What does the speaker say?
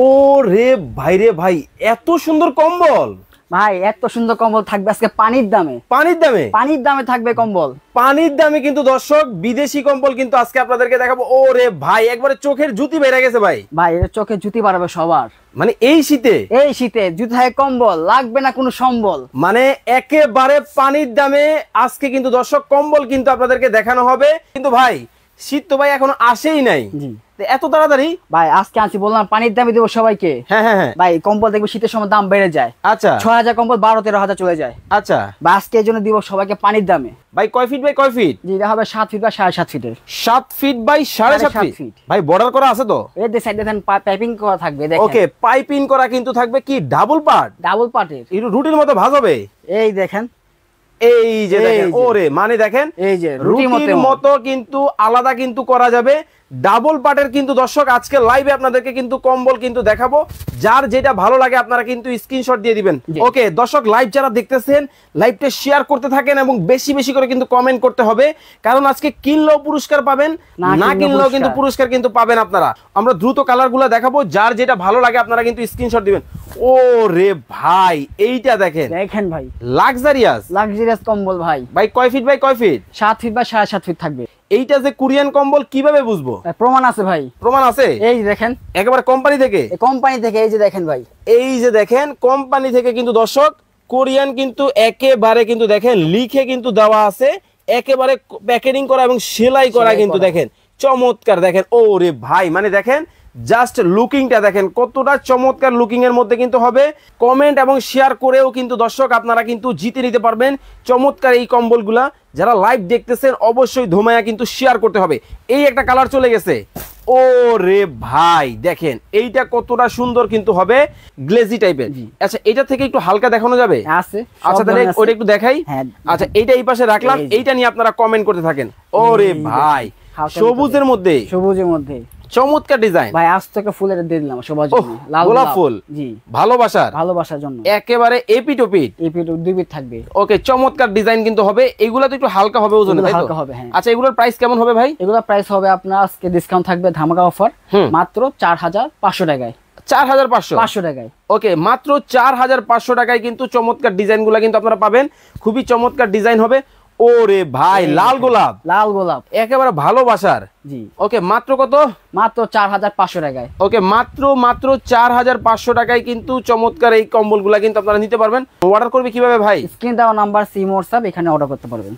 ও রে ভাই রে ভাই, এত সুন্দর কম্বল! ভাই এত সুন্দর কম্বল থাকবে আজকে পানির দামে। পানির দামে? পানির দামে থাকবে কম্বল। পানির দামে কিন্তু দর্শক বিদেশি কম্বল কিন্তু আজকে আপনাদেরকে দেখাবো। ও রে ভাই, একবারে চোখের জুতি বেড়ে গেছে ভাই। ভাই এর চোখে জুতি বাড়াবে সবার। মানে এই শীতে? এই শীতে জুতি থাকে কম্বল, লাগবে না কোনো সম্বল। মানে একেবারে পানির দামে আজকে কিন্তু দর্শক কম্বল কিন্তু আপনাদেরকে দেখানো হবে। কিন্তু ভাই শীত তো ভাই এখনো আসেই নাই, এত তাড়াতাড়ি? ভাই আজকে আনছি, বললাম পানির দামে দেবো সবাইকে। হ্যাঁ হ্যাঁ হ্যাঁ ভাই কম্বল দেখবো শীতের সময় দাম বেড়ে যায়। আচ্ছা, ৬,০০০ কম্বল ১২-১৩,০০০ চলে যায়। আচ্ছা ভাই আজকে এই জন্য দিব সবাইকে পানির দামে। ভাই কয় ফিট বাই কয় ফিট? জি, এটা হবে ৭ ফিট বা ৭.৫ ফিটের। 7 ফিট বাই 7.৫ ফিট। ভাই বর্ডার করা আছে তো? এর সাইডে দেখেন পাইপিং করা থাকবে, দেখেন। ওকে, পাইপিং করা কিন্তু থাকবে। কি ডাবল পার্ট? ডাবল পার্টের। একটু রুটির মতো ভাঁজ হবে। এই দেখেন, এই যে দেখেন, ওরে মানে দেখেন এই যে রুটির মতো কিন্তু আলাদা কিন্তু করা যাবে। ডাবল পার্টের কিন্তু দর্শক আজকে লাইভে আপনাদেরকে কিন্তু কম্বল কিন্তু দেখাবো। যার যেটা ভালো লাগে আপনারা কিন্তু স্ক্রিনশট দিয়ে দিবেন। ওকে দর্শক, লাইভ যারা দেখতেছেন লাইভটা শেয়ার করতে থাকেন এবং বেশি বেশি করে কিন্তু কমেন্ট করতে হবে, কারণ আজকে কিনলেও পুরস্কার পাবেন, না কিনলেও কিন্তু পুরস্কার কিন্তু পাবেন আপনারা। আমরা দ্রুত কালারগুলো দেখাবো, যার যেটা ভালো লাগে আপনারা কিন্তু স্ক্রিনশট দিবেন। ও রে ভাই, এইটা দেখেন, দেখেন ভাই লাক্সারিয়াস কম্বল। ভাই ভাই কয় ফিট বাই কয় ফিট? ৭ ফিট বা ৭.৫ ফিট থাকবে। এইটা যে কোরিয়ান কম্বল কিভাবে বুঝবো? প্রমাণ আছে ভাই, প্রমাণ আছে। এই দেখেন, একেবারে কোম্পানি থেকে। কোম্পানি থেকে, এই যে দেখেন ভাই, এই যে দেখেন কোম্পানি থেকে কিন্তু দর্শক কোরিয়ান কিন্তু একেবারে কিন্তু দেখেন লিখে কিন্তু দেওয়া আছে, একেবারে প্যাকেজিং করা এবং সেলাই করা কিন্তু দেখেন চমৎকার। দেখেন ও রে ভাই, মানে দেখেন জাস্ট লুকিংটা দেখেন কতটা চমৎকার লুকিং এর মধ্যে কিন্তু হবে। কমেন্ট এবং শেয়ার করেও কিন্তু দর্শক আপনারা কিন্তু জিতে নিতে পারবেন চমৎকার এই কম্বলগুলা। যারা লাইভ দেখতেছেন অবশ্যই ধুমায়া কিন্তু শেয়ার করতে হবে। এই একটা কালার চলে গেছে। ও রে ভাই দেখেন এইটা কতটা সুন্দর কিন্তু হবে, গ্লেজি টাইপের। আচ্ছা, এটা থেকে একটু হালকা দেখানো যাবে? আছে। আচ্ছা তাহলে ওটা একটু দেখাই। আচ্ছা, এইটা এই পাশে রাখলাম, এইটা নিয়ে আপনারা কমেন্ট করতে থাকেন। ও রে ভাই, সবুজের মধ্যে চমৎকার ডিজাইন। ভাই আজ থেকে ফুলের দিয়ে দিলাম সবার জন্য, লাল গোলাপ ফুল। জি, ভালোবাসার জন্য একেবারে এপিট ওপিট, এপিট দুই পিট থাকবে। ওকে, চমৎকার ডিজাইন কিন্তু হবে। এগুলা তো একটু হালকা হবে ওজনে, তাই তো? হালকা হবে, হ্যাঁ। আচ্ছা, এগুলোর প্রাইস কেমন হবে ভাই? এগুলোর প্রাইস হবে আপনার আজকে ডিসকাউন্ট থাকবে, ধামাকা অফার, মাত্র ৪,৫০০ টাকায়। ৪,৫০০ টাকায়। ওকে, মাত্র ৪,৫০০ টাকায় কিন্তু চমৎকার ডিজাইনগুলো কিন্তু আপনারা পাবেন। খুবই চমৎকার ডিজাইন হবে। ওরে ভাই, লাল গোলাপ একেবারে ভালোবাসার। জি, ওকে, মাত্র কত? মাত্র ৪,৫০০ টাকায়। ওকে, মাত্র ৪,৫০০ টাকায় কিন্তু চমৎকার এই কম্বলগুলা কিন্তু আপনারা নিতে পারবেন। অর্ডার করবে কিভাবে ভাই? স্ক্রিন দেওয়া নাম্বার, সিম, হোয়াটসঅ্যাপ, এখানে অর্ডার করতে পারবেন।